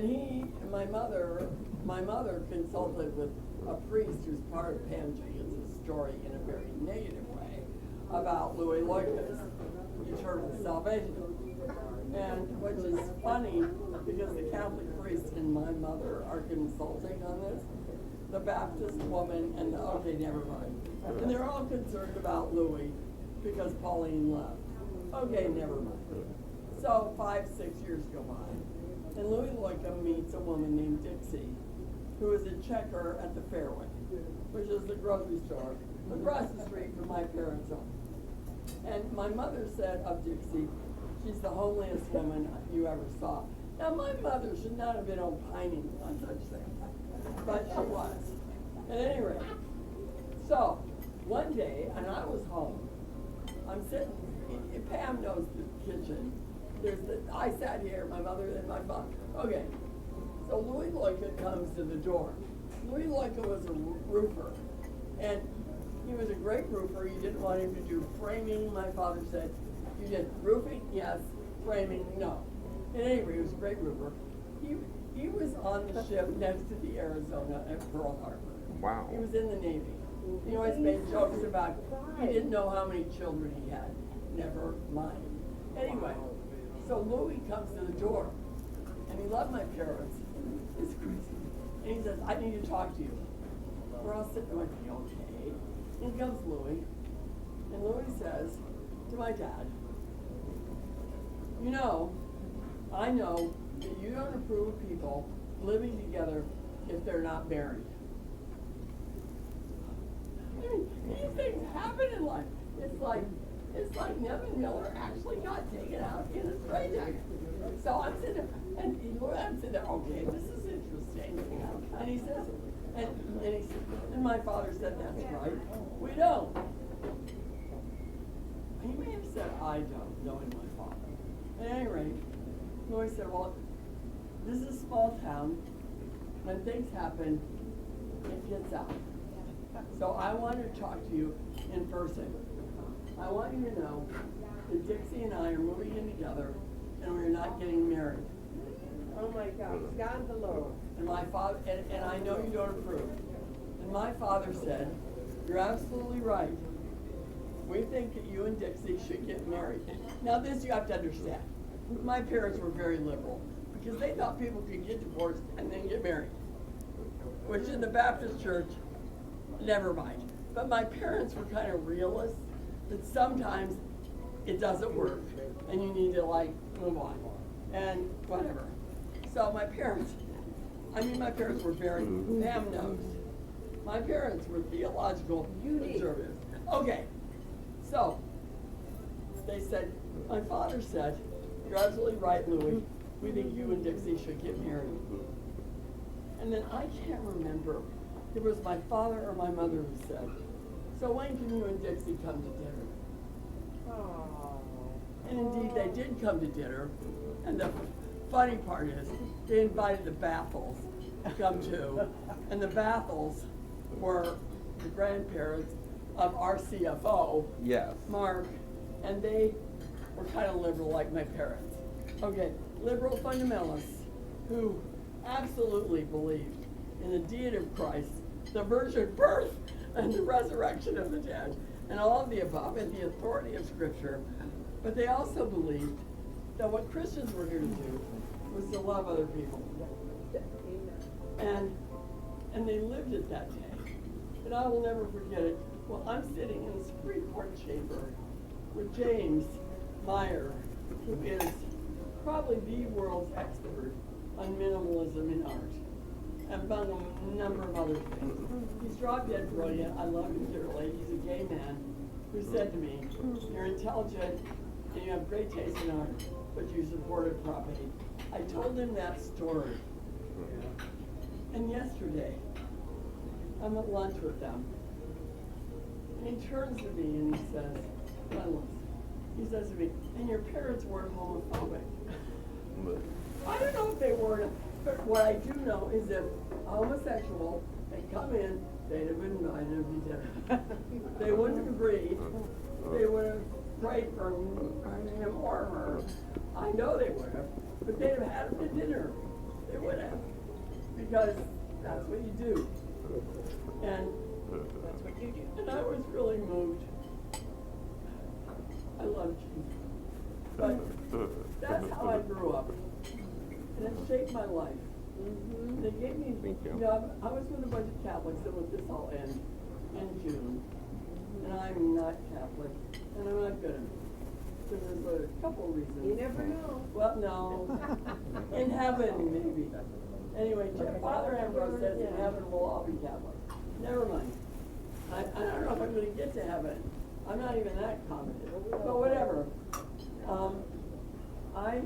And my mother consulted with a priest who's part of Pam Jenkins' story in a very negative way about Louie Loika's eternal salvation. And which is funny because the Catholic priest and my mother are consulting on this, the Baptist woman and okay, never mind. And they're all concerned about Louie because Pauline left. Okay, never mind. So 5-6 years go by, and Louie Loika meets a woman named Dixie, who is a checker at the Fairway, which is the grocery store across the street from my parents' home. And my mother said of Dixie, she's the homeliest woman you ever saw. Now, my mother should not have been opining on such things, but she was. At any rate, so one day, and I was home, I'm sitting, Pam knows the kitchen. I sat here, my mother and my father. Okay, so Louie Loika comes to the door. Louie Loika was a roofer, and he was a great roofer. You didn't want him to do framing, my father said. You did roofing, yes. Framing, no. In any rate, he was a great roofer. He was on the ship next to the Arizona at Pearl Harbor. Wow. He was in the Navy. He always made jokes about he didn't know how many children he had. Never mind. Anyway, so Louie comes to the door, and he loved my parents. It's crazy. And he says, I need to talk to you. We're all sitting there like, okay. In comes Louie, and Louie says to my dad, you know, I know that you don't approve of people living together if they're not married. I mean, these things happen in life. It's like Nevin Miller actually got taken out in a straitjacket. So I'm sitting there, okay, this is interesting. And he says, and my father said, that's right, we don't. He may have said, I don't, knowing my father. At any rate, Louie said, well, this is a small town. When things happen, it gets out. So I want to talk to you in person. I want you to know that Dixie and I are moving in together, and we're not getting married. Oh my gosh, God the Lord. And my father, and I know you don't approve. And my father said, you're absolutely right. We think that you and Dixie should get married. Now this you have to understand. My parents were very liberal because they thought people could get divorced and then get married. Which in the Baptist church, never mind. But my parents were kind of realists that sometimes it doesn't work and you need to move on and whatever. So my parents were very, Pam knows. My parents were theological conservatives. Okay, so they said, my father said, you're absolutely right, Louie. We think you and Dixie should get married. And then I can't remember if it was my father or my mother who said, so when can you and Dixie come to dinner? Oh. And indeed, they did come to dinner. And the funny part is, they invited the Bathels to come too. And the Bathels were the grandparents of our CFO, Yes. Mark, and they were kind of liberal like my parents. Okay, liberal fundamentalists who absolutely believed in the deity of Christ, the virgin birth, and the resurrection of the dead, and all of the above, and the authority of Scripture. But they also believed that what Christians were here to do was to love other people. And they lived it that day. And I will never forget it. Well, I'm sitting in the Supreme Court chamber with James Meyer, who is probably the world's expert on minimalism in art, among a number of other things. He's drop dead brilliant. I love him dearly. He's a gay man who said to me, you're intelligent and you have great taste in art, but you supported property. I told him that story. And yesterday, I'm at lunch with them. And he turns to me and he says, he says to me, and your parents weren't homophobic. I don't know if they weren't, but what I do know is if a homosexual had come in, they'd have invited him to dinner. They wouldn't have agreed. They would have prayed for him or her. I know they would have, but they'd have had him to dinner. They would have, because that's what you do. And That's what you do. I was really moved. I love Jesus. But that's how I grew up. And it shaped my life. Mm-hmm. They gave me, Thank you. I was with a bunch of Catholics, and with this all end in June. And I'm not Catholic, and I'm not gonna. There's a couple reasons. You never know. Well, no. In heaven, maybe. Anyway, Father Ambrose says in heaven we'll all be Catholic. Never mind. I don't know if I'm gonna get to heaven. I'm not even that confident, but whatever. I